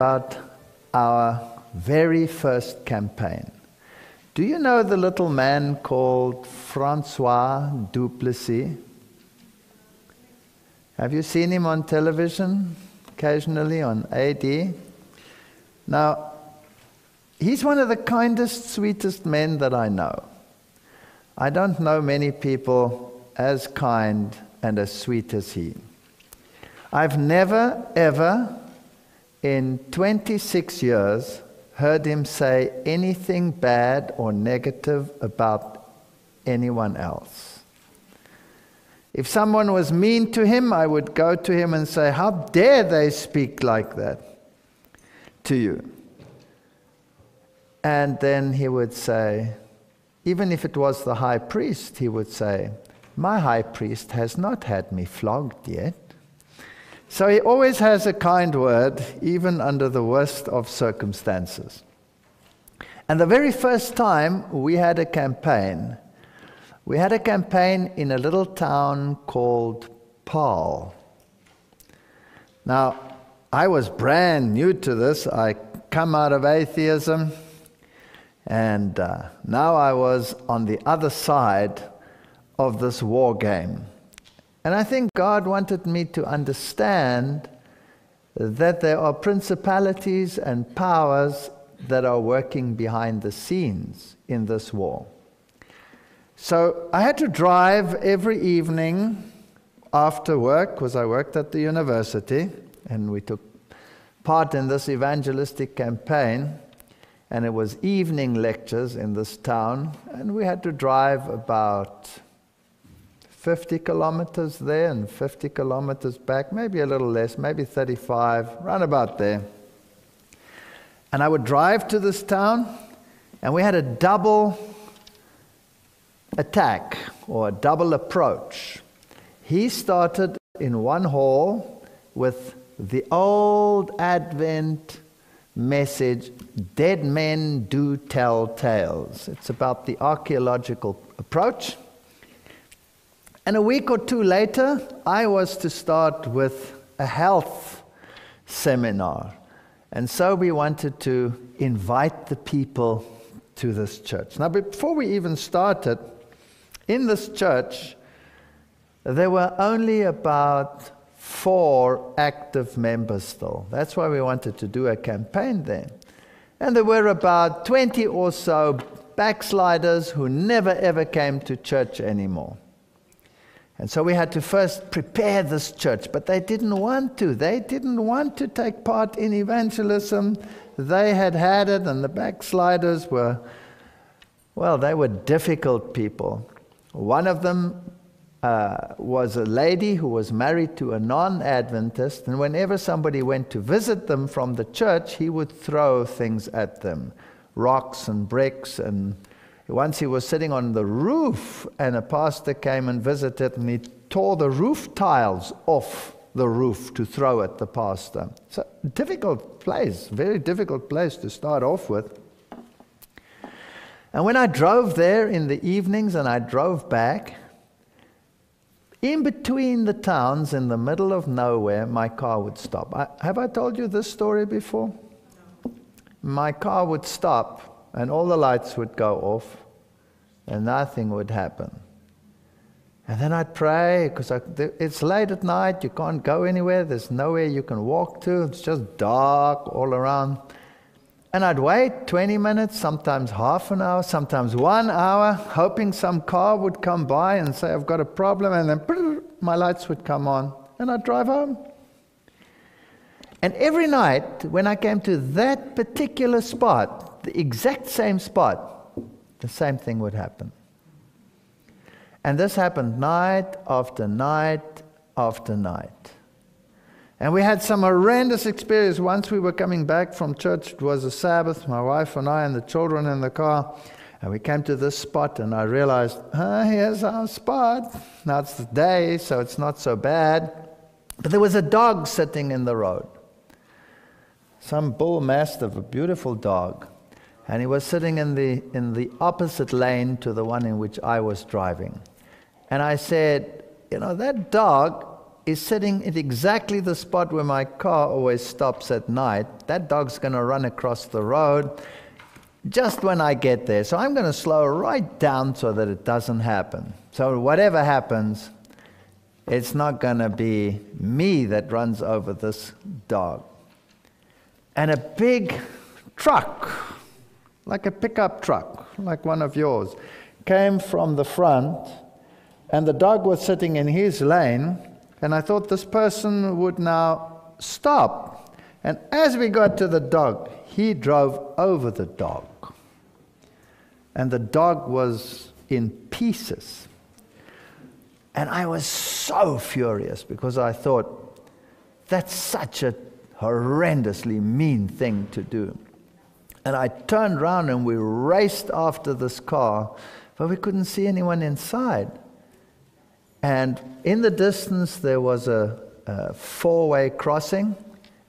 about our very first campaign. Do you know the little man called Francois Duplessis? Have you seen him on television, occasionally on AD? Now, he's one of the kindest, sweetest men that I know. I don't know many people as kind and as sweet as he. I've never, ever, in 26 years, heard him say anything bad or negative about anyone else. If someone was mean to him, I would go to him and say, "How dare they speak like that to you?" And then he would say, even if it was the high priest, he would say, "My high priest has not had me flogged yet." So he always has a kind word, even under the worst of circumstances. And the very first time we had a campaign in a little town called Paarl. Now, I was brand new to this. I come out of atheism, and now I was on the other side of this war game. And I think God wanted me to understand that there are principalities and powers that are working behind the scenes in this war. So I had to drive every evening after work, because I worked at the university, and we took part in this evangelistic campaign, and it was evening lectures in this town, and we had to drive about 50 kilometers there and 50 kilometers back, maybe a little less, maybe 35, round about there. And I would drive to this town, and we had a double attack, or a double approach. He started in one hall with the old Advent message, "Dead men do tell tales." It's about the archaeological approach. And a week or two later, I was to start with a health seminar. And so we wanted to invite the people to this church. Now, before we even started, in this church, there were only about 4 active members still. That's why we wanted to do a campaign there. And there were about 20 or so backsliders who never ever came to church anymore. And so we had to first prepare this church, but they didn't want to. They didn't want to take part in evangelism. They had had it, and the backsliders were, well, they were difficult people. One of them was a lady who was married to a non-Adventist, and whenever somebody went to visit them from the church, he would throw things at them, rocks and bricks. And once he was sitting on the roof, and a pastor came and visited, and he tore the roof tiles off the roof to throw at the pastor. So, difficult place, very difficult place to start off with. And when I drove there in the evenings and I drove back, in between the towns, in the middle of nowhere, my car would stop. Have I told you this story before? No. My car would stop, and all the lights would go off, and nothing would happen. And then I'd pray, because it's late at night, you can't go anywhere, there's nowhere you can walk to, it's just dark all around. And I'd wait 20 minutes, sometimes half an hour, sometimes 1 hour, hoping some car would come by and say, "I've got a problem," and then my lights would come on, and I'd drive home. And every night, when I came to that particular spot, the exact same spot, the same thing would happen. And this happened night after night after night. And we had some horrendous experience. Once we were coming back from church, it was a Sabbath, my wife and I and the children in the car, and we came to this spot, and I realized, here's our spot. Now it's the day, so it's not so bad. But there was a dog sitting in the road. Some bull mastiff, a beautiful dog. And he was sitting in the opposite lane to the one in which I was driving. And I said, that dog is sitting at exactly the spot where my car always stops at night. That dog's going to run across the road just when I get there. So I'm going to slow right down so that it doesn't happen. So whatever happens, it's not going to be me that runs over this dog. And a big truck, like a pickup truck, like one of yours, came from the front, and the dog was sitting in his lane, and I thought this person would now stop. And as we got to the dog, he drove over the dog. And the dog was in pieces. And I was so furious because I thought, that's such a horrendously mean thing to do. And I turned around and we raced after this car, but we couldn't see anyone inside. And in the distance there was a four-way crossing,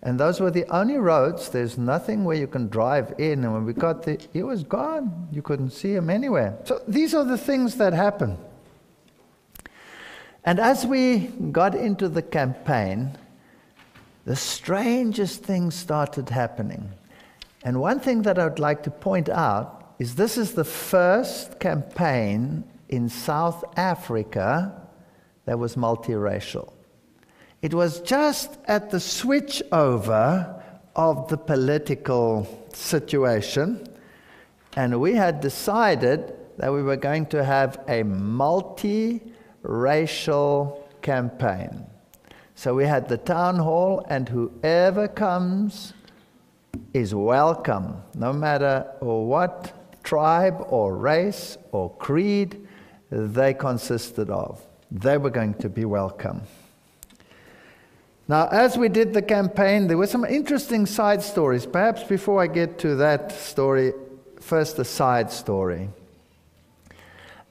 and those were the only roads. There's nothing where you can drive in, and when we got there, he was gone. You couldn't see him anywhere. So these are the things that happen. And as we got into the campaign, the strangest things started happening. And one thing that I would like to point out is this is the first campaign in South Africa that was multiracial. It was just at the switch over of the political situation, and we had decided that we were going to have a multi-racial campaign. So we had the town hall, and whoever comes is welcome, no matter what tribe or race or creed they consisted of. They were going to be welcome. Now, as we did the campaign, there were some interesting side stories. Perhaps before I get to that story, first a side story.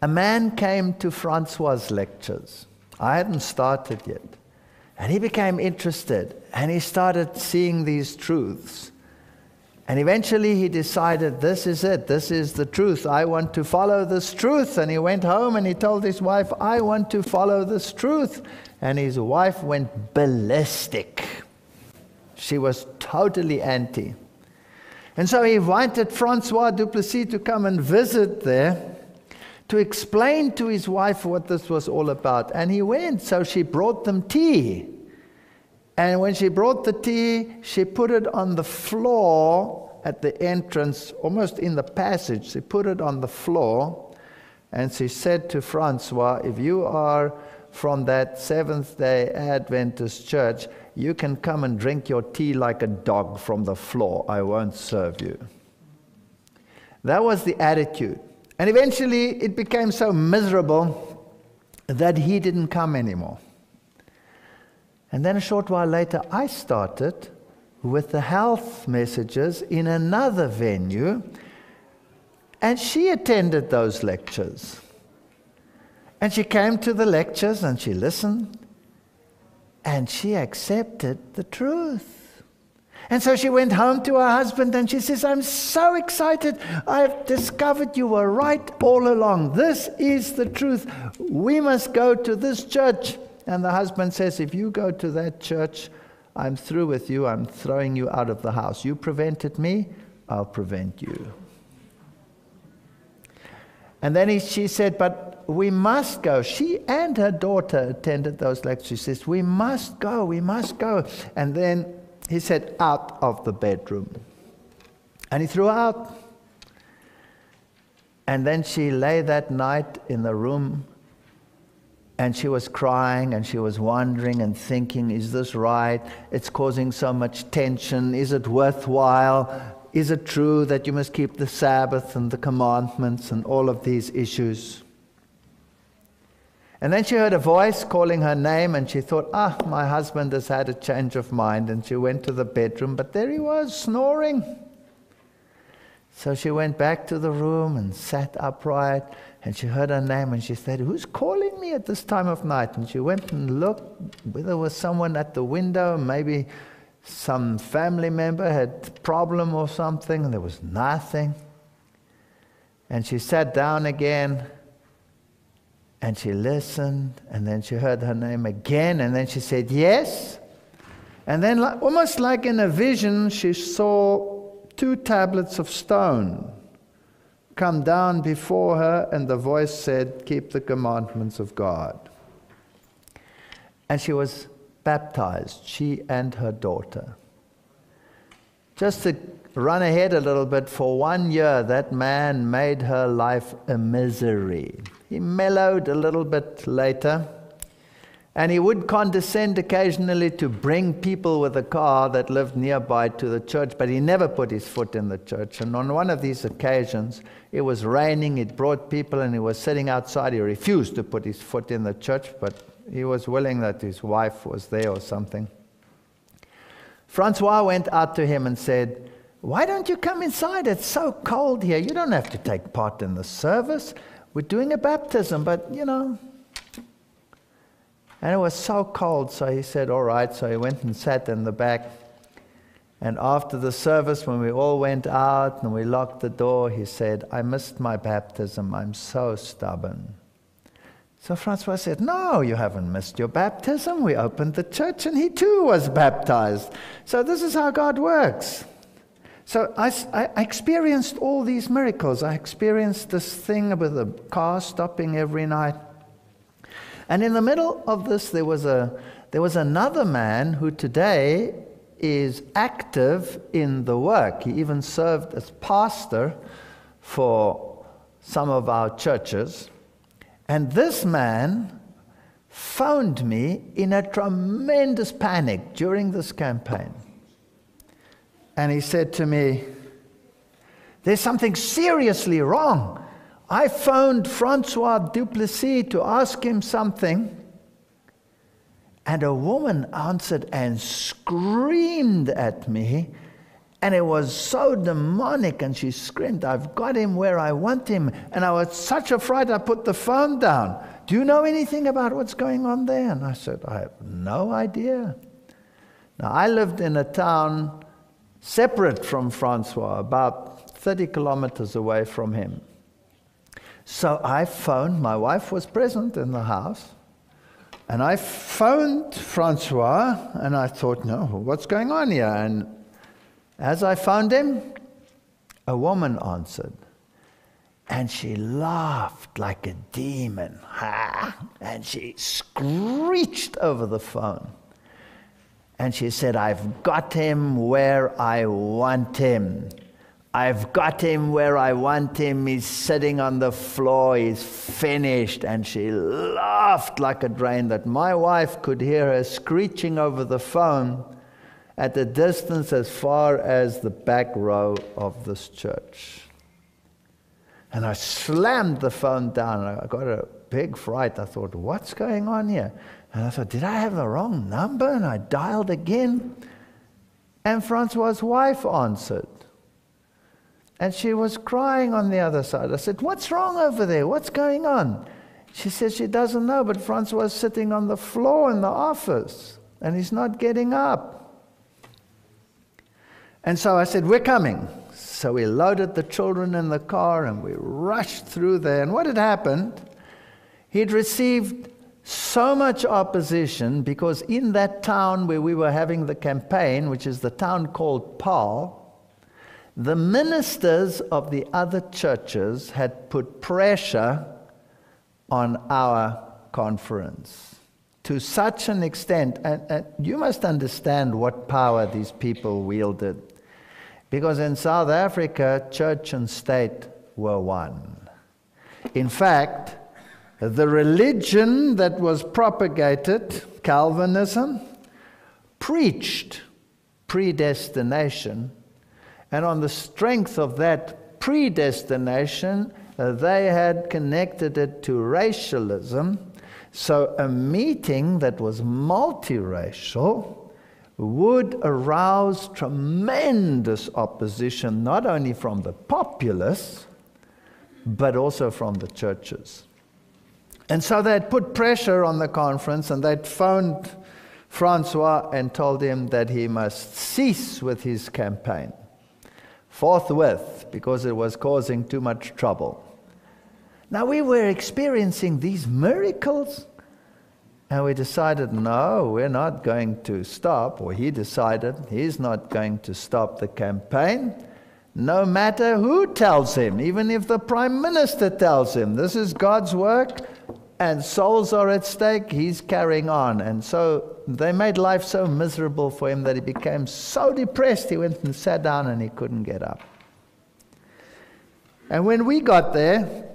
A man came to Francois' lectures. I hadn't started yet. And he became interested, and he started seeing these truths. And eventually he decided, this is it, this is the truth. I want to follow this truth. And he went home and he told his wife, I want to follow this truth. And his wife went ballistic. She was totally anti. And so he invited Francois Duplessis to come and visit there to explain to his wife what this was all about. And he went, so she brought them tea. And when she brought the tea, she put it on the floor at the entrance, almost in the passage. She put it on the floor, and she said to Francois, if you are from that Seventh-day Adventist church, you can come and drink your tea like a dog from the floor. I won't serve you. That was the attitude. And eventually it became so miserable that he didn't come anymore. And then a short while later, I started with the health messages in another venue, and she attended those lectures. And she came to the lectures and she listened, and she accepted the truth. And so she went home to her husband and she says, I'm so excited. I've discovered you were right all along. This is the truth. We must go to this church. And the husband says, if you go to that church, I'm through with you. I'm throwing you out of the house. You prevented me, I'll prevent you. And then she said, but we must go. She and her daughter attended those lectures. She says, we must go, we must go. And then he said, out of the bedroom. And he threw her out. And then she lay that night in the room, and she was crying, and she was wondering and thinking, is this right? It's causing so much tension. Is it worthwhile? Is it true that you must keep the Sabbath and the commandments and all of these issues? And then she heard a voice calling her name, and she thought, my husband has had a change of mind. And she went to the bedroom, but there he was, snoring. So she went back to the room and sat upright, and she heard her name, and she said, who's calling me at this time of night? And she went and looked whether there was someone at the window, maybe some family member had a problem or something, and there was nothing. And she sat down again, And she listened, and then she heard her name again, and then she said, yes. And then almost like in a vision, she saw 2 tablets of stone come down before her, and the voice said, keep the commandments of God. And she was baptized, she and her daughter. Just to run ahead a little bit, for 1 year, that man made her life a misery. He mellowed a little bit later, and he would condescend occasionally to bring people with a car that lived nearby to the church, but he never put his foot in the church. And on one of these occasions, it was raining, it brought people, and he was sitting outside. He refused to put his foot in the church, but he was willing that his wife was there or something. Francois went out to him and said, why don't you come inside? It's so cold here. You don't have to take part in the service. We're doing a baptism, but, you know. And it was so cold, so he said, all right. So he went and sat in the back. And after the service, when we all went out and we locked the door, he said, I missed my baptism. I'm so stubborn. So Francois said, no, you haven't missed your baptism. We opened the church and he too was baptized. So this is how God works. So I experienced all these miracles. I experienced this thing with the car stopping every night. And in the middle of this, there was another man who today is active in the work. He even served as pastor for some of our churches. And this man phoned me in a tremendous panic during this campaign. And he said to me, there's something seriously wrong. I phoned Francois Duplessis to ask him something, and a woman answered and screamed at me, and it was so demonic, and she screamed, I've got him where I want him. And I was such a fright, I put the phone down. Do you know anything about what's going on there? And I said, I have no idea. Now, I lived in a town separate from Francois, about 30 kilometers away from him. So I phoned, my wife was present in the house, and I phoned Francois, and I thought, no, what's going on here? And as I phoned him, a woman answered, and she laughed like a demon, and she screeched over the phone. And she said, I've got him where I want him. I've got him where I want him. He's sitting on the floor. He's finished. And she laughed like a drain that my wife could hear her screeching over the phone at a distance as far as the back row of this church. And I slammed the phone down. I got a big fright. I thought, what's going on here? And I thought, did I have the wrong number? And I dialed again. And Francois' wife answered. And she was crying on the other side. I said, what's wrong over there? What's going on? She said she doesn't know, but Francois is sitting on the floor in the office, and he's not getting up. And so I said, we're coming. So we loaded the children in the car, and we rushed through there. And what had happened, he'd received so much opposition because in that town where we were having the campaign, which is the town called Paul, the ministers of the other churches had put pressure on our conference to such an extent, and you must understand what power these people wielded, because in South Africa, church and state were one. In fact, the religion that was propagated, Calvinism, preached predestination, and on the strength of that predestination, they had connected it to racialism. So a meeting that was multiracial would arouse tremendous opposition, not only from the populace, but also from the churches. And so they'd put pressure on the conference, and they'd phoned Francois and told him that he must cease with his campaign forthwith, because it was causing too much trouble. Now we were experiencing these miracles, and we decided, no, we're not going to stop, or he decided he's not going to stop the campaign, no matter who tells him, even if the Prime Minister tells him, this is God's work, and souls are at stake, he's carrying on. And so they made life so miserable for him that he became so depressed, he went and sat down and he couldn't get up. And when we got there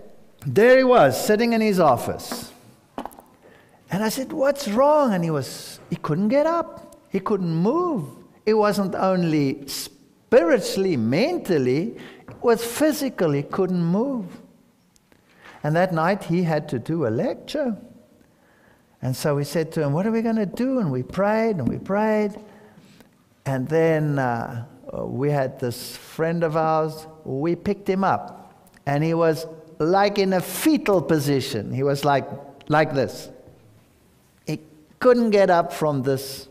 he was, sitting in his office. And I said, what's wrong? And he couldn't get up. He couldn't move. It wasn't only spiritually, mentally, it was physical. He couldn't move. And that night he had to do a lecture. And so we said to him, what are we going to do? And we prayed and we prayed. And then we had this friend of ours, we picked him up. And he was like in a fetal position. He was like this. He couldn't get up from this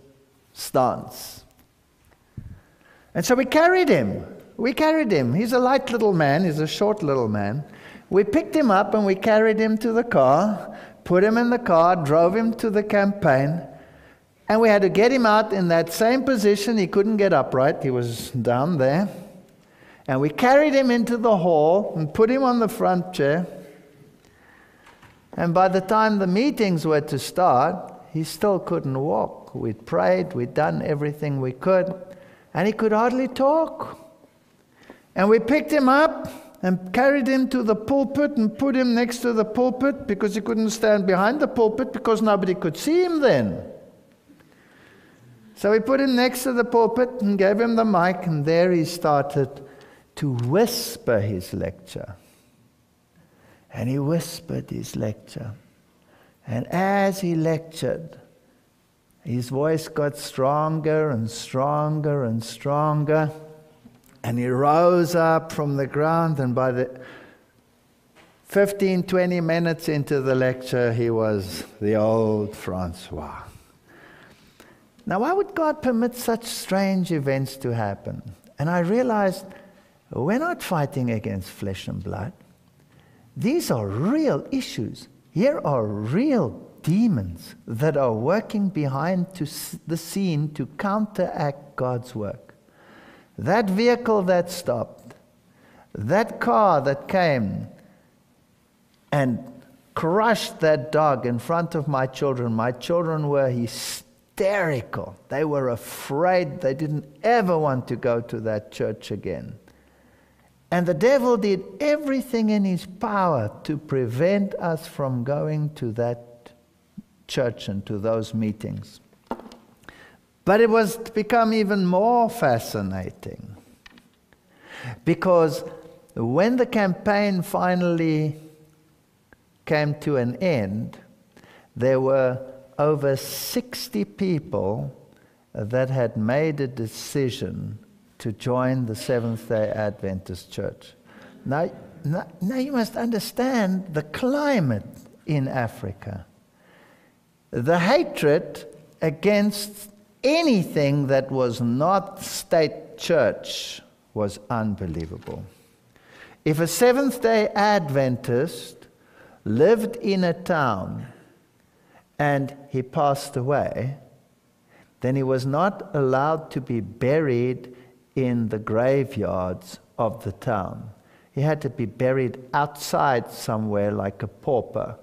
stance. And so we carried him. He's a light little man. He's a short little man. We picked him up and we carried him to the car, put him in the car, drove him to the campaign, and we had to get him out in that same position. He couldn't get upright. He was down there. And we carried him into the hall and put him on the front chair. And by the time the meetings were to start, he still couldn't walk. We'd prayed, we'd done everything we could, and he could hardly talk. And we picked him up and carried him to the pulpit and put him next to the pulpit because he couldn't stand behind the pulpit because nobody could see him then. So we put him next to the pulpit and gave him the mic, and there he started to whisper his lecture. And he whispered his lecture. And as he lectured, his voice got stronger and stronger and stronger. And he rose up from the ground, and by the 15, 20 minutes into the lecture, he was the old Francois. Now, why would God permit such strange events to happen? And I realized we're not fighting against flesh and blood. These are real issues. Here are real demons that are working behind the scene to counteract God's work. That vehicle that stopped, that car that came and crushed that dog in front of my children were hysterical. They were afraid. They didn't ever want to go to that church again. And the devil did everything in his power to prevent us from going to that church and to those meetings. But it was to become even more fascinating, because when the campaign finally came to an end, there were over 60 people that had made a decision to join the Seventh-day Adventist Church. Now you must understand the climate in Africa. The hatred against anything that was not state church was unbelievable. If a Seventh-day Adventist lived in a town and he passed away, then he was not allowed to be buried in the graveyards of the town. He had to be buried outside somewhere like a pauper,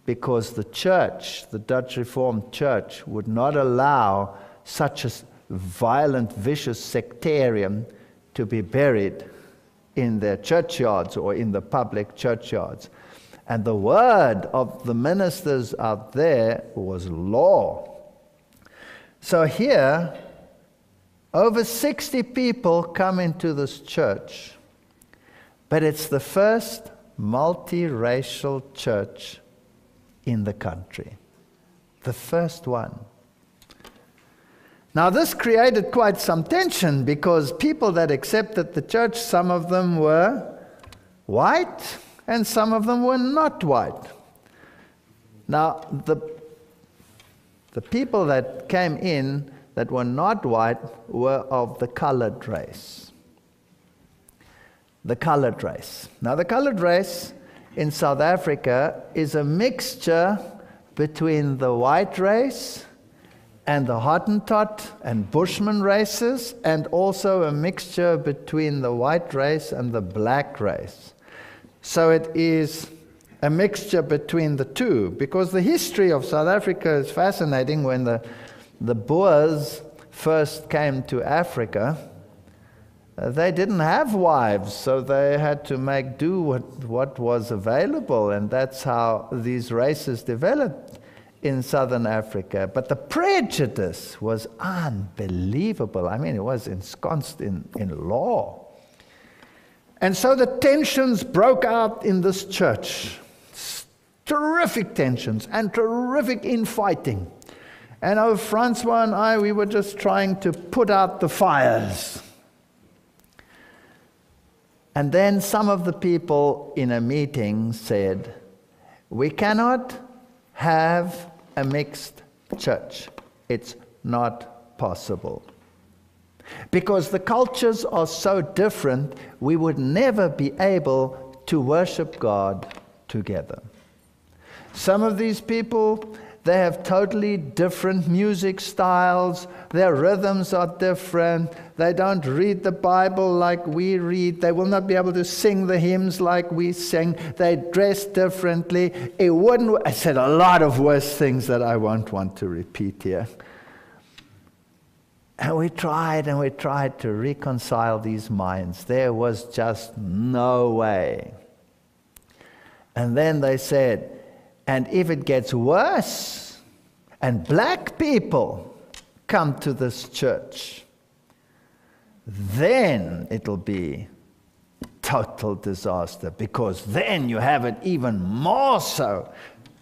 because the church, the Dutch Reformed Church, would not allow such a violent, vicious sectarian to be buried in their churchyards or in the public churchyards. And the word of the ministers out there was law. So here, over 60 people come into this church, but it's the first multiracial church in the country. The first one. Now this created quite some tension, because people that accepted the church, some of them were white and some of them were not white. Now the people that came in that were not white were of the colored race. The colored race. Now the colored race in South Africa is a mixture between the white race and the Hottentot and Bushman races, and also a mixture between the white race and the black race. So it is a mixture between the two, because the history of South Africa is fascinating. When the Boers first came to Africa, they didn't have wives, so they had to make do with what was available, and that's how these races developed in southern Africa. But the prejudice was unbelievable. I mean, it was ensconced in law. And so the tensions broke out in this church. Terrific tensions and terrific infighting. And Francois and I, we were just trying to put out the fires. And then some of the people in a meeting said, we cannot have a mixed church. It's not possible. Because the cultures are so different, we would never be able to worship God together. Some of these people, they have totally different music styles. Their rhythms are different. They don't read the Bible like we read. They will not be able to sing the hymns like we sing. They dress differently. I said a lot of worse things that I won't want to repeat here. And we tried to reconcile these minds. There was just no way. And then they said, and if it gets worse, and black people come to this church, then it'll be total disaster, because then you have it even more so.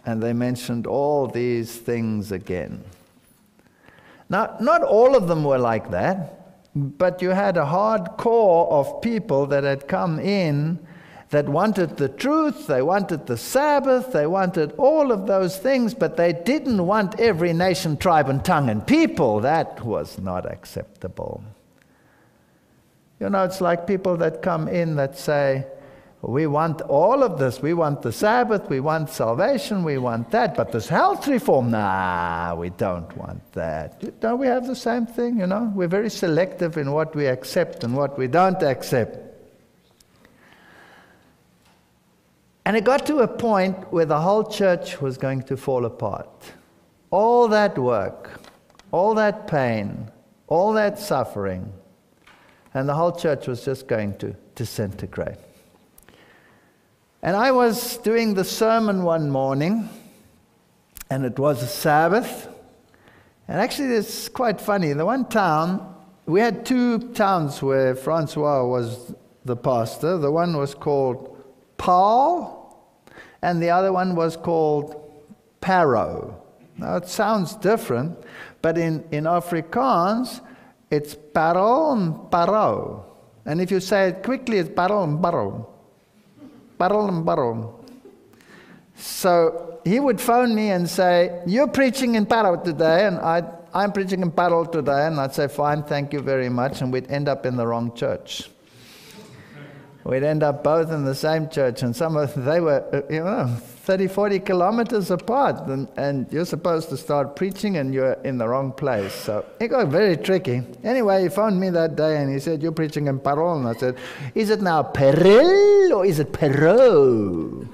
And they mentioned all these things again. Now, not all of them were like that, but you had a hard core of people that had come in that wanted the truth, they wanted the Sabbath, they wanted all of those things, but they didn't want every nation, tribe, and tongue and people. That was not acceptable. You know, it's like people that come in that say, we want all of this. We want the Sabbath, we want salvation, we want that, but this health reform, nah, we don't want that. Don't we have the same thing, you know? We're very selective in what we accept and what we don't accept. And it got to a point where the whole church was going to fall apart. All that work, all that pain, all that suffering, and the whole church was just going to disintegrate. And I was doing the sermon one morning, and it was a Sabbath. And actually, it's quite funny. In the one town, we had two towns where Francois was the pastor. The one was called Paul, and the other one was called Parow. Now, it sounds different, but in Afrikaans, it's Parow and Parow. And if you say it quickly, it's Parow and Parow. Parow and Parow. So he would phone me and say, you're preaching in Parow today, and I'm preaching in Parow today, and I'd say, fine, thank you very much, and we'd end up in the wrong church. We'd end up both in the same church, and they were, 30, 40 kilometers apart, and you're supposed to start preaching, and you're in the wrong place. So it got very tricky. Anyway, he phoned me that day, and he said, you're preaching in Parow. And I said, is it now Peril, or is it Parow?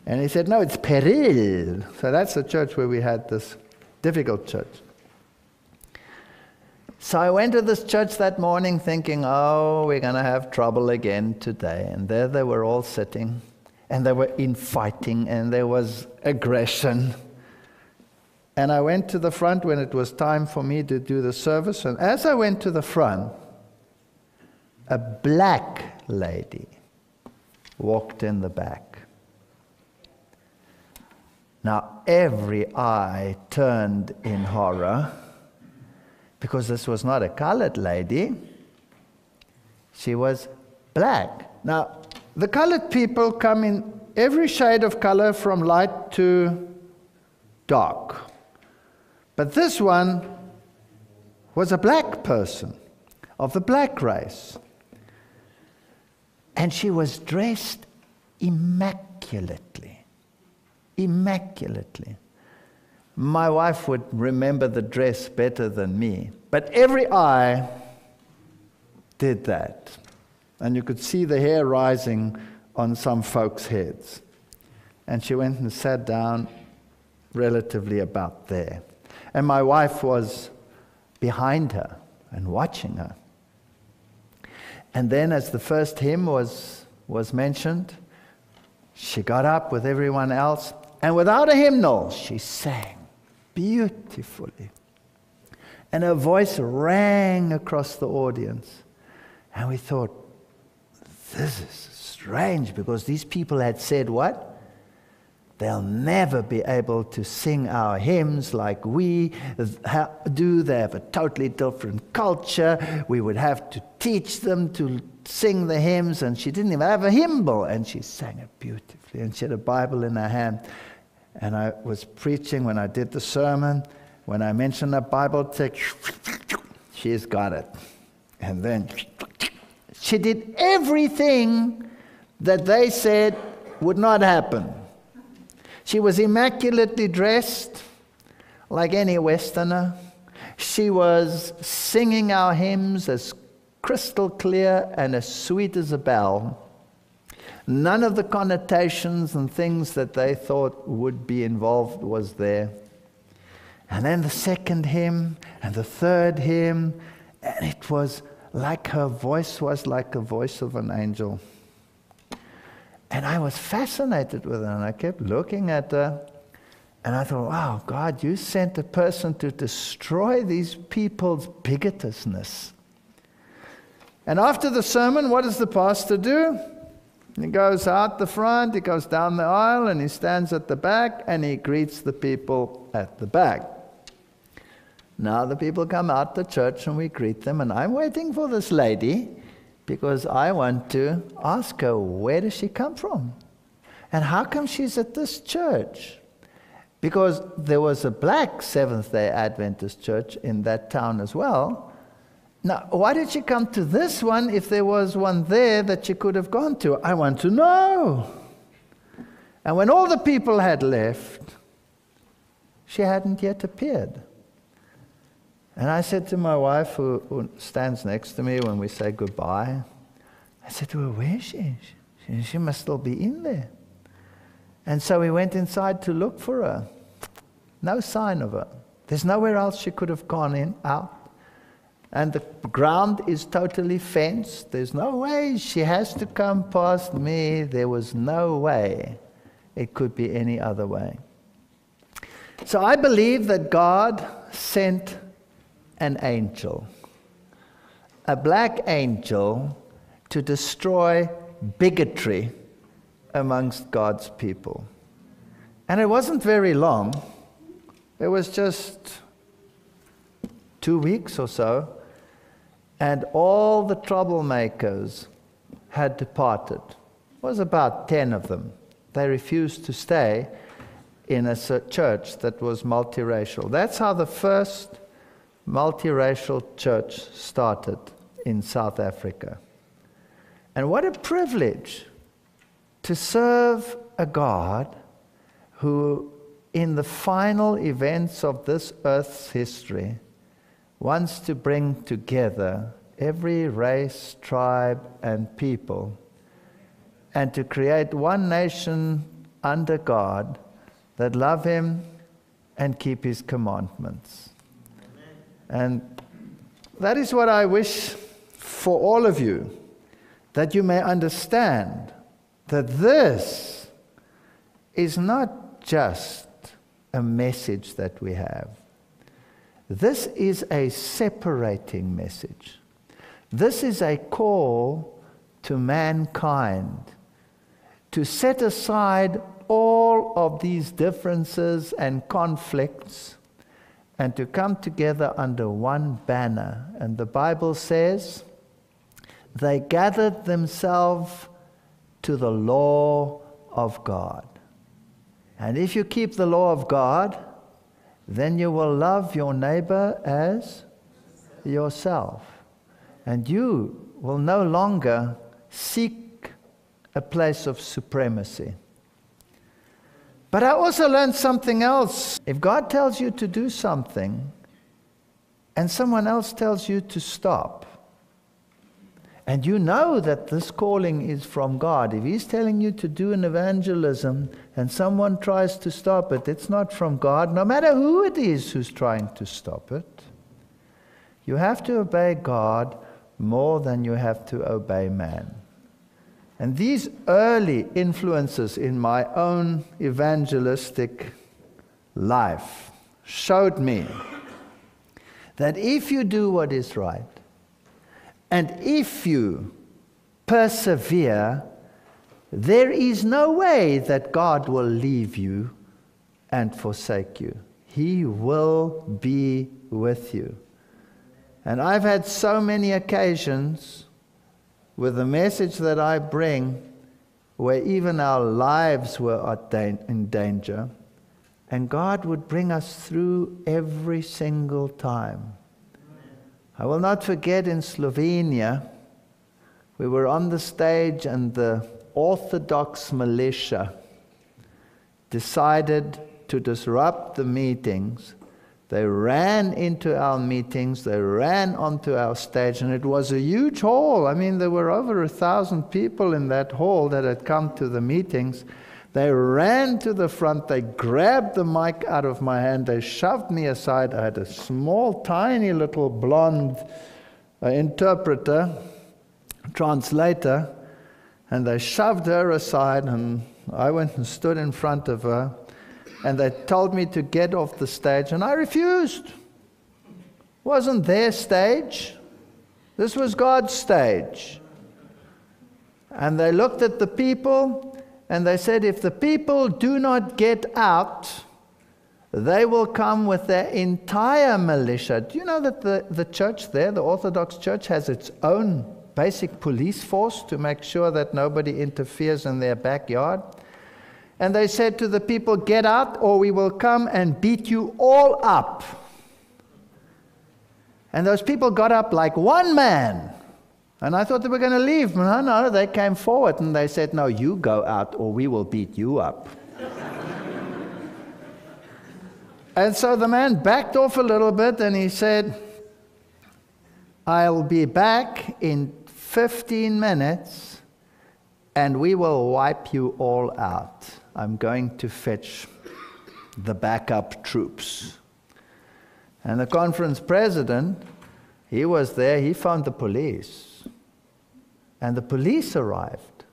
And he said, no, it's Peril. So that's the church where we had this difficult church. So I went to this church that morning thinking, oh, we're going to have trouble again today. And there they were all sitting, and they were infighting, and there was aggression. And I went to the front when it was time for me to do the service. And as I went to the front, a black lady walked in the back. Now, every eye turned in horror, because this was not a colored lady. She was black. Now, the colored people come in every shade of color from light to dark. But this one was a black person of the black race. And she was dressed immaculately. Immaculately. My wife would remember the dress better than me, but every eye did that. And you could see the hair rising on some folks' heads. And she went and sat down relatively about there. And my wife was behind her and watching her. And then as the first hymn was mentioned, she got up with everyone else, and without a hymnal, she sang beautifully. And her voice rang across the audience. And we thought, this is strange, because these people had said what? They'll never be able to sing our hymns like we do. They have a totally different culture. We would have to teach them to sing the hymns. And she didn't even have a hymnal. And she sang it beautifully. And she had a Bible in her hand. And I was preaching when I did the sermon. When I mentioned a Bible text, she's got it. And then she did everything that they said would not happen. She was immaculately dressed, like any Westerner. She was singing our hymns as crystal clear and as sweet as a bell. None of the connotations and things that they thought would be involved was there. And then the second hymn and the third hymn, and it was like her voice was like the voice of an angel. And I was fascinated with her, and I kept looking at her, and I thought, wow, God, you sent a person to destroy these people's bigotedness. And after the sermon, what does the pastor do? He goes out the front, he goes down the aisle, and he stands at the back, and he greets the people at the back. Now the people come out to church, and we greet them, and I'm waiting for this lady, because I want to ask her, where does she come from? And how come she's at this church? Because there was a black Seventh-day Adventist church in that town as well. Now, why did she come to this one if there was one there that she could have gone to? I want to know. And when all the people had left, she hadn't yet appeared. And I said to my wife, who stands next to me when we say goodbye, I said to her, where is she? She must still be in there. And so we went inside to look for her. No sign of her. There's nowhere else she could have gone out. And the ground is totally fenced. There's no way she has to come past me. There was no way it could be any other way. So I believe that God sent an angel, a black angel, to destroy bigotry amongst God's people. And it wasn't very long. It was just 2 weeks or so, and all the troublemakers had departed. It was about 10 of them. They refused to stay in a church that was multiracial. That's how the first multiracial church started in South Africa. And what a privilege to serve a God who, in the final events of this earth's history, wants to bring together every race, tribe, and people, and to create one nation under God that love Him and keep His commandments. And that is what I wish for all of you, that you may understand that this is not just a message that we have. This is a separating message. This is a call to mankind to set aside all of these differences and conflicts and to come together under one banner. And the Bible says, they gathered themselves to the law of God. And if you keep the law of God, then you will love your neighbor as yourself. And you will no longer seek a place of supremacy. But I also learned something else. If God tells you to do something, and someone else tells you to stop, and you know that this calling is from God, if He's telling you to do an evangelism, and someone tries to stop it, it's not from God, no matter who it is who's trying to stop it. You have to obey God more than you have to obey man. And these early influences in my own evangelistic life showed me that if you do what is right, and if you persevere, there is no way that God will leave you and forsake you. He will be with you. And I've had so many occasions with the message that I bring where even our lives were in danger, and God would bring us through every single time. I will not forget in Slovenia, we were on the stage and the Orthodox militia decided to disrupt the meetings. They ran into our meetings, they ran onto our stage, and it was a huge hall. I mean, there were over 1,000 people in that hall that had come to the meetings. They ran to the front, they grabbed the mic out of my hand, they shoved me aside. I had a small, tiny little blonde interpreter, translator, and they shoved her aside, and I went and stood in front of her. And they told me to get off the stage, and I refused. It wasn't their stage. This was God's stage. And they looked at the people, and they said, if the people do not get out, they will come with their entire militia. Do you know that the church there, the Orthodox Church, has its own basic police force to make sure that nobody interferes in their backyard? And they said to the people, get out or we will come and beat you all up. And those people got up like one man. And I thought they were going to leave. No, they came forward and they said, no, you go out or we will beat you up. And so the man backed off a little bit and he said, I'll be back in 15 minutes and we will wipe you all out. I'm going to fetch the backup troops. And the conference president, he was there, he found the police. And the police arrived.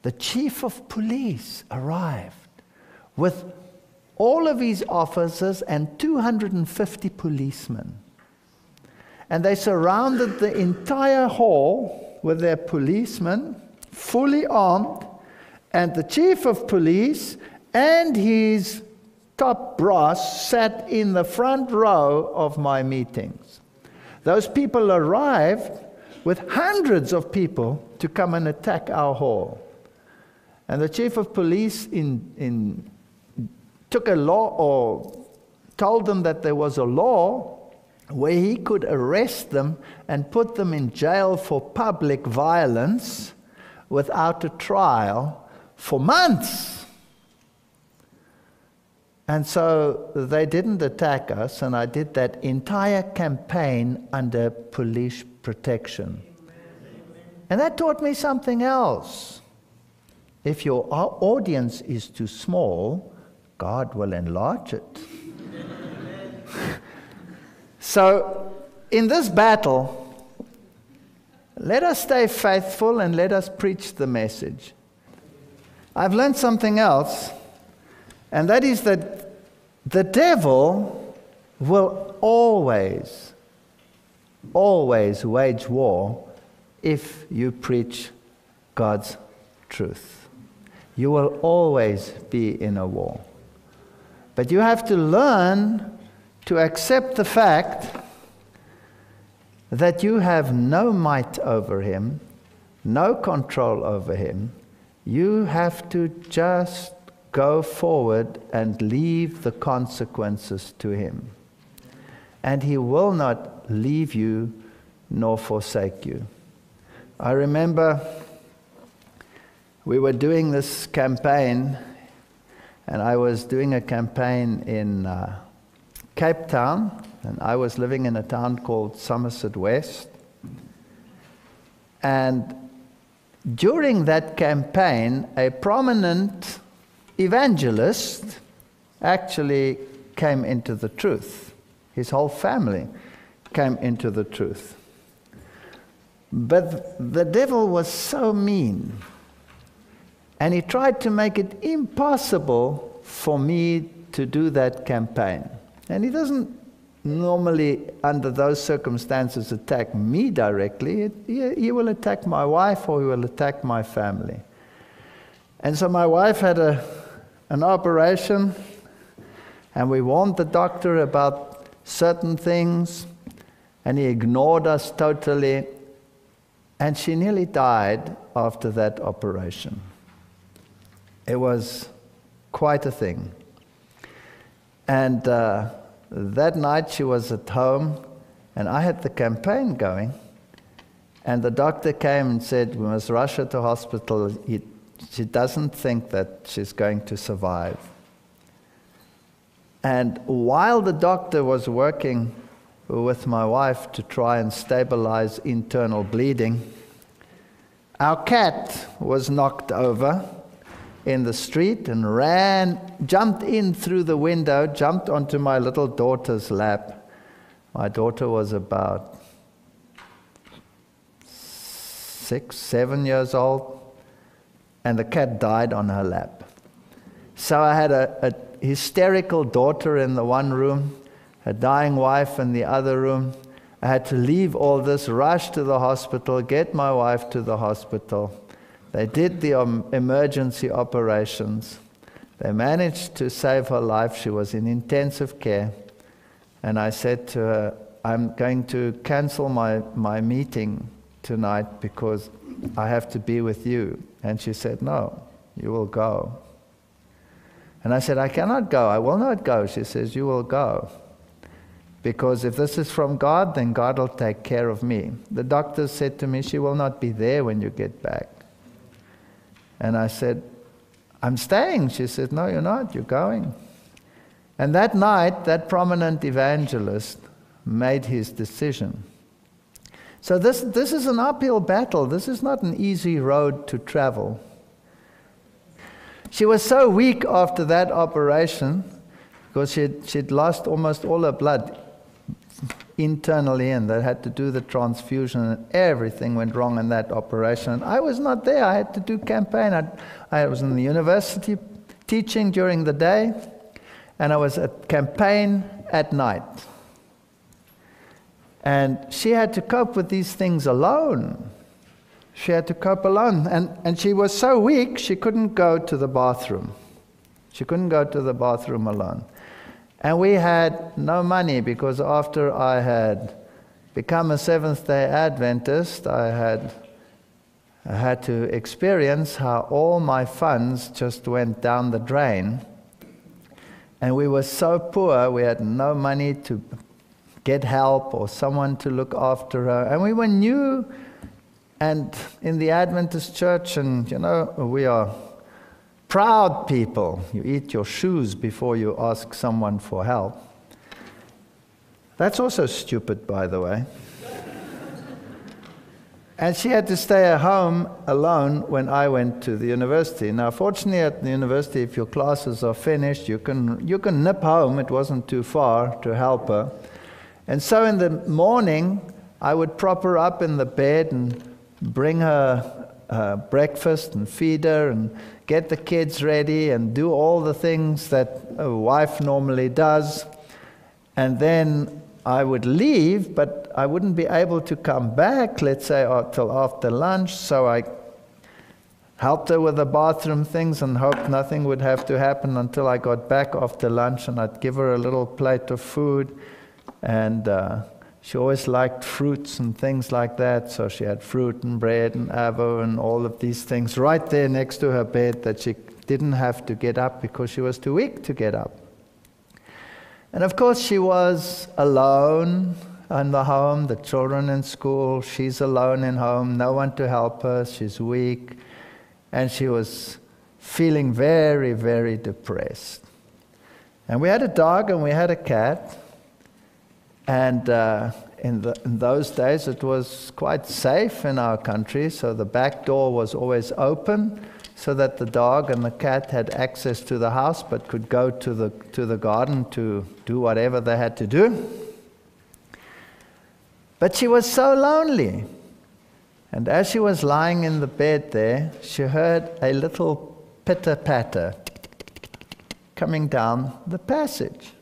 The chief of police arrived with all of his officers and 250 policemen. And they surrounded the entire hall with their policemen, fully armed. And the chief of police and his top brass sat in the front row of my meetings. Those people arrived with hundreds of people to come and attack our hall. And the chief of police took a law, or told them that there was a law where he could arrest them and put them in jail for public violence without a trial for months. And so they didn't attack us, and I did that entire campaign under police protection. And that taught me something else. If your audience is too small, God will enlarge it. So, in this battle, let us stay faithful and let us preach the message. I've learned something else, and that is that the devil will always wage war if you preach God's truth. You will always be in a war. But you have to learn to accept the fact that you have no might over him, no control over him. You have to just go forward and leave the consequences to him. And he will not leave you nor forsake you. I remember we were doing this campaign, and I was doing a campaign in Cape Town, and I was living in a town called Somerset West. And during that campaign, a prominent evangelist actually came into the truth. His whole family came into the truth. But the devil was so mean, and he tried to make it impossible for me to do that campaign. And he doesn't normally, under those circumstances, attack me directly. He will attack my wife, or he will attack my family. And so my wife had an operation, and we warned the doctor about certain things, and he ignored us totally. And she nearly died after that operation. It was quite a thing. And that night she was at home, and I had the campaign going, and the doctor came and said, we must rush her to hospital. She doesn't think that she's going to survive. And while the doctor was working with my wife to try and stabilize internal bleeding, our cat was knocked over in the street and jumped in through the window, jumped onto my little daughter's lap. My daughter was about 6, 7 years old, and the cat died on her lap. So I had a hysterical daughter in the one room, a dying wife in the other room. I had to leave all this, rush to the hospital, get my wife to the hospital. They did the emergency operations. They managed to save her life. She was in intensive care. And I said to her, I'm going to cancel my meeting tonight because I have to be with you. And she said, no, you will go. And I said, I cannot go. I will not go. She says, you will go. Because if this is from God, then God will take care of me. The doctor said to me, she will not be there when you get back. And I said, I'm staying. She said, no, you're not. You're going. And that night, that prominent evangelist made his decision. So this is an uphill battle. This is not an easy road to travel. She was so weak after that operation, because she'd lost almost all her blood internally, and they had to do the transfusion, and everything went wrong in that operation. And I was not there. I had to do campaign. I was in the university teaching during the day, and I was at campaign at night. And she had to cope with these things alone. She had to cope alone. And she was so weak, she couldn't go to the bathroom. She couldn't go to the bathroom alone. And we had no money, because after I had become a Seventh-day Adventist, I had to experience how all my funds just went down the drain. And we were so poor, we had no money to get help or someone to look after her. And we were new and in the Adventist church, and we are proud people. You eat your shoes before you ask someone for help. That's also stupid, by the way. And she had to stay at home alone when I went to the university. Now, fortunately, at the university, if your classes are finished, you can nip home. It wasn't too far to help her. And so in the morning, I would prop her up in the bed and bring her breakfast and feed her and get the kids ready and do all the things that a wife normally does. And then I would leave, but I wouldn't be able to come back, let's say, till after lunch. So I helped her with the bathroom things and hoped nothing would have to happen until I got back after lunch, and I'd give her a little plate of food. And she always liked fruits and things like that, so she had fruit and bread and avo and all of these things right there next to her bed that she didn't have to get up because she was too weak to get up. And of course she was alone in the home, the children in school, she's alone in home, no one to help her, she's weak. and she was feeling very, very depressed. And we had a dog and we had a cat, and in those days it was quite safe in our country, so the back door was always open so that the dog and the cat had access to the house but could go to the garden to do whatever they had to do. But she was so lonely. And as she was lying in the bed there, she heard a little pitter-patter coming down the passage.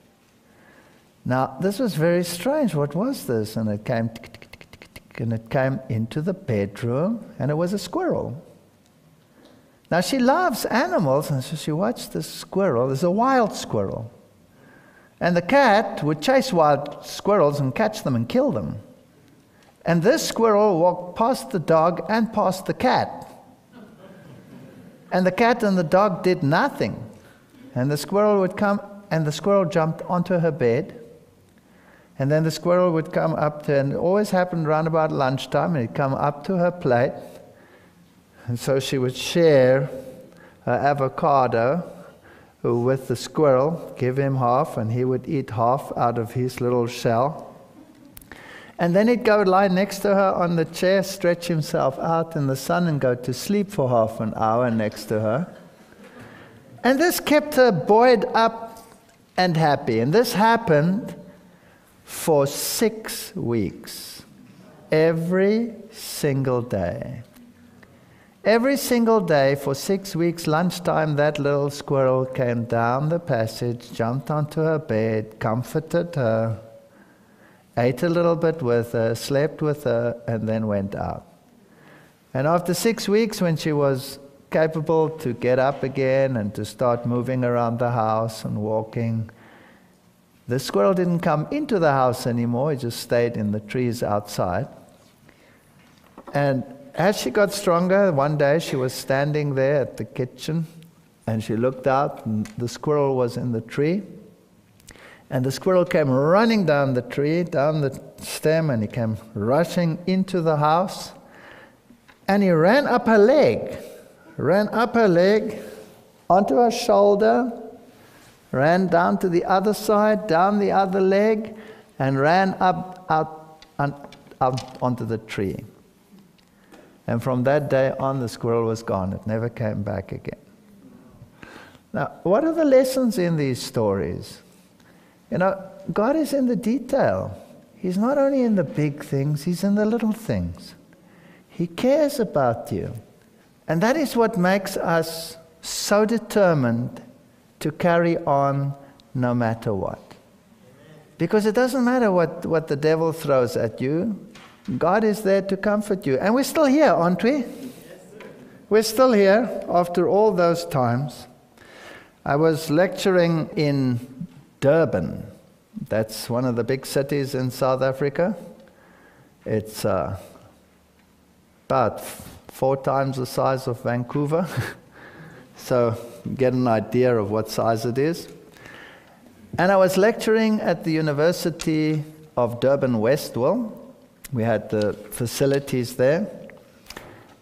Now, this was very strange. What was this? And it came and it came into the bedroom, and it was a squirrel. Now, she loves animals, and so she watched this squirrel. It's a wild squirrel. And the cat would chase wild squirrels and catch them and kill them. And this squirrel walked past the dog and past the cat. And the cat and the dog did nothing. And the squirrel would come, and the squirrel jumped onto her bed. And then the squirrel would come up to, and it always happened around about lunchtime, and he'd come up to her plate. And so she would share her avocado with the squirrel, give him half, and he would eat half out of his little shell. And then he'd go lie next to her on the chair, stretch himself out in the sun, and go to sleep for half an hour next to her. And this kept her buoyed up and happy. And this happened for 6 weeks. Every single day. Every single day for 6 weeks, lunchtime, that little squirrel came down the passage, jumped onto her bed, comforted her, ate a little bit with her, slept with her, and then went out. And after 6 weeks, when she was capable to get up again and to start moving around the house and walking, the squirrel didn't come into the house anymore. He just stayed in the trees outside. And as she got stronger, one day she was standing there at the kitchen, and she looked out, and the squirrel was in the tree. And the squirrel came running down the tree, down the stem, and he came rushing into the house. And he ran up her leg, onto her shoulder, ran down to the other side, down the other leg, and ran out onto the tree. And from that day on, the squirrel was gone. It never came back again. Now, what are the lessons in these stories? You know, God is in the detail. He's not only in the big things, He's in the little things. He cares about you. And that is what makes us so determined to carry on no matter what. Because it doesn't matter what the devil throws at you. God is there to comfort you. And we're still here, aren't we? Yes, sir. We're still here after all those times. I was lecturing in Durban. That's one of the big cities in South Africa. It's about 4 times the size of Vancouver. So get an idea of what size it is. And I was lecturing at the University of Durban Westville. We had the facilities there.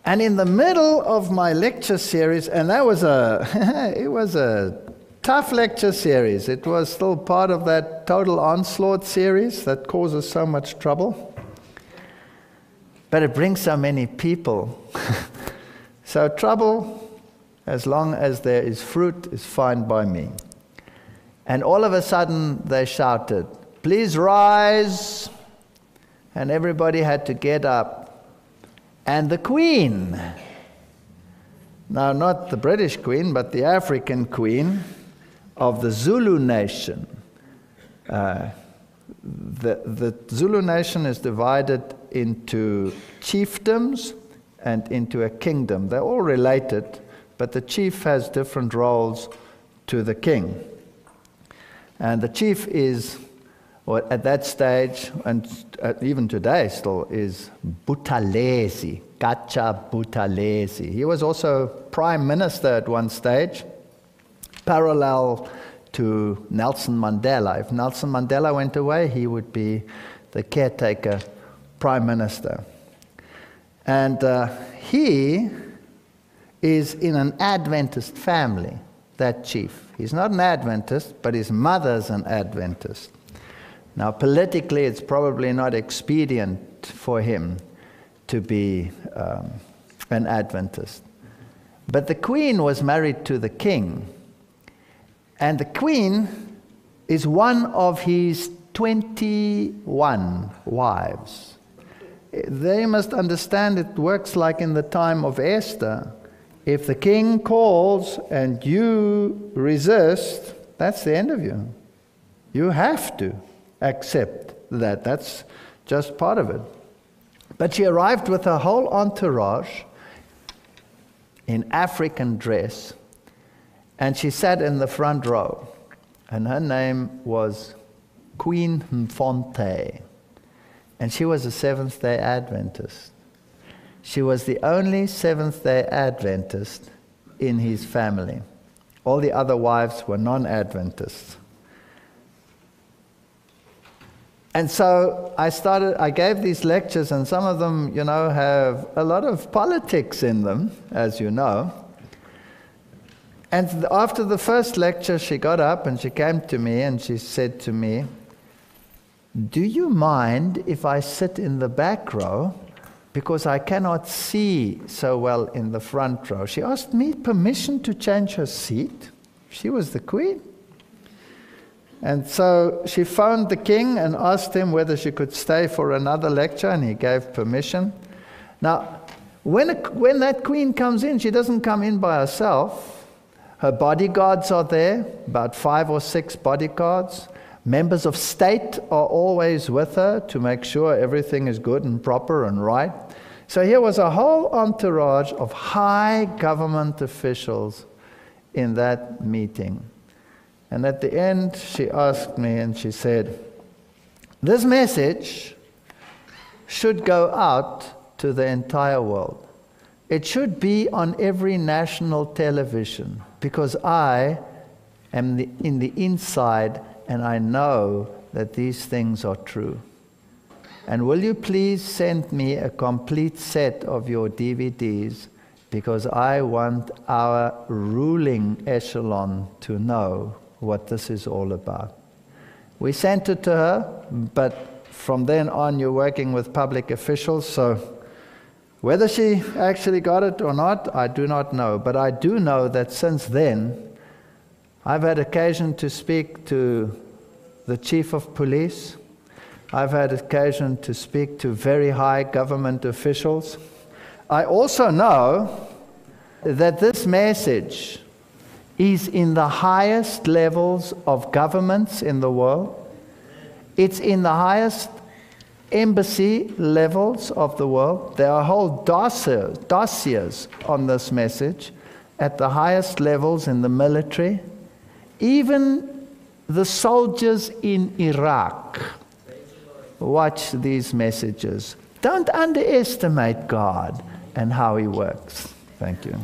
And in the middle of my lecture series, and that was it was a tough lecture series. It was still part of that total onslaught series that causes so much trouble. But it brings so many people. So trouble, as long as there is fruit, is fine by me. And all of a sudden they shouted, "Please rise." And everybody had to get up. And the Queen, now not the British Queen, but the African Queen of the Zulu nation. The Zulu nation is divided into chiefdoms and into a kingdom. They're all related, but the chief has different roles to the king. And the chief is, or at that stage, and even today still, is Buthelezi, Gacha Buthelezi. He was also prime minister at one stage, parallel to Nelson Mandela. If Nelson Mandela went away, he would be the caretaker prime minister. And he is in an Adventist family, that chief. He's not an Adventist, but his mother's an Adventist. Now, politically, it's probably not expedient for him to be an Adventist. But the queen was married to the king. And the queen is one of his 21 wives. They must understand it works like in the time of Esther. If the king calls and you resist, that's the end of you. You have to accept that. That's just part of it. But she arrived with her whole entourage in African dress, and she sat in the front row. And her name was Queen Mfonte. And she was a Seventh-day Adventist. She was the only Seventh-day Adventist in his family. All the other wives were non-Adventists. And so I gave these lectures, and some of them, have a lot of politics in them, as you know. And after the first lecture, she got up and she came to me and she said to me, "Do you mind if I sit in the back row? Because I cannot see so well in the front row." She asked me permission to change her seat. She was the queen. And so she phoned the king and asked him whether she could stay for another lecture, and he gave permission. Now, when that queen comes in, she doesn't come in by herself. Her bodyguards are there, about 5 or 6 bodyguards. Members of state are always with her to make sure everything is good and proper and right. So here was a whole entourage of high government officials in that meeting. And at the end, she asked me and she said, "This message should go out to the entire world. It should be on every national television, because I am in the inside and I know that these things are true. And will you please send me a complete set of your DVDs, because I want our ruling echelon to know what this is all about." We sent it to her, but from then on you're working with public officials, so whether she actually got it or not, I do not know. But I do know that since then, I've had occasion to speak to the chief of police. I've had occasion to speak to very high government officials. I also know that this message is in the highest levels of governments in the world. It's in the highest embassy levels of the world. There are whole dossiers on this message at the highest levels in the military. Even the soldiers in Iraq watch these messages. Don't underestimate God and how He works. Thank you.